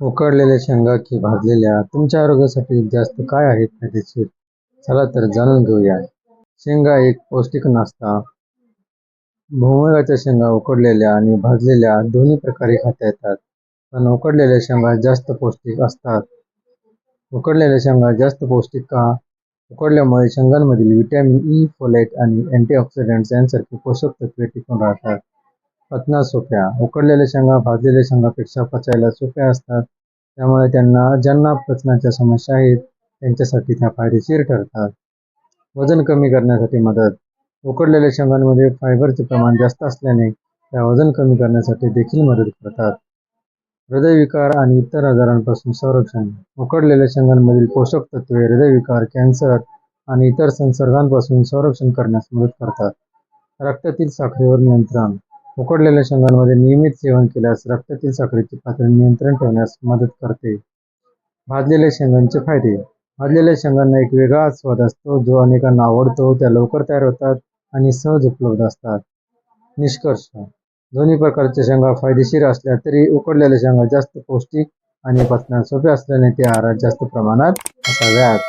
उकडलेल्या शेंगा की भाजलेल्या तुमच्या आरोग्यासाठी जास्त काय आहे फायदेशीर? चला तर जाणून घेऊया. शेंगा एक पौष्टिक नाश्ता. भुईमुगाच्या शेंगा उकडलेल्या आणि भाजलेल्या दोन्ही प्रकारे खाता येतात. पण उकडलेल्या शेंगा जास्त पौष्टिक असतात. उकडलेल्या शेंगा जास्त पौष्टिक का? उकडल्यामुळे शेंगांमधील व्हिटॅमिन ई, फोलेट आणि अँटीऑक्सिडंट्स यांसारखी पोषक तत्वे टिकून राहतात. पचनास सोप्या. उकडलेल्या शेंगा भाजलेल्या शेंगांपेक्षा पचायला सोप्या असतात. त्यामुळे ज्यांना पचनाच्या समस्या आहेत त्यांच्यासाठी त्या फायदेशीर ठरतात. वजन कमी करण्यासाठी मदत. उकडलेल्या शेंगांमध्ये फायबरचे प्रमाण जास्त असल्याने त्या वजन कमी करण्यासाठी देखील मदत करतात. हृदयविकार आणि इतर आजारांपासून संरक्षण. उकडलेल्या शेंगांमधील पोषक तत्वे हृदयविकार, कॅन्सर आणि इतर संसर्गांपासून संरक्षण करण्यास मदत करतात. रक्तातील साखरेवर नियंत्रण. उकडलेल्या शेंगांमध्ये नियमित सेवन केल्यास रक्तातील साखरेची पातळी नियंत्रण ठेवण्यास मदत करते. भाजलेल्या शेंगांचे फायदे. भाजलेल्या शेंगांना एक वेगळा स्वाद असतो जो अनेकांना आवडतो. त्या लवकर तयार होतात आणि सहज उपलब्ध असतात. निष्कर्ष. दोन्ही प्रकारच्या शेंगा फायदेशीर असल्या तरी उकडलेल्या शेंगा जास्त पौष्टिक आणि पचनास सोप्या असल्याने त्या आहारात जास्त प्रमाणात असाव्यात.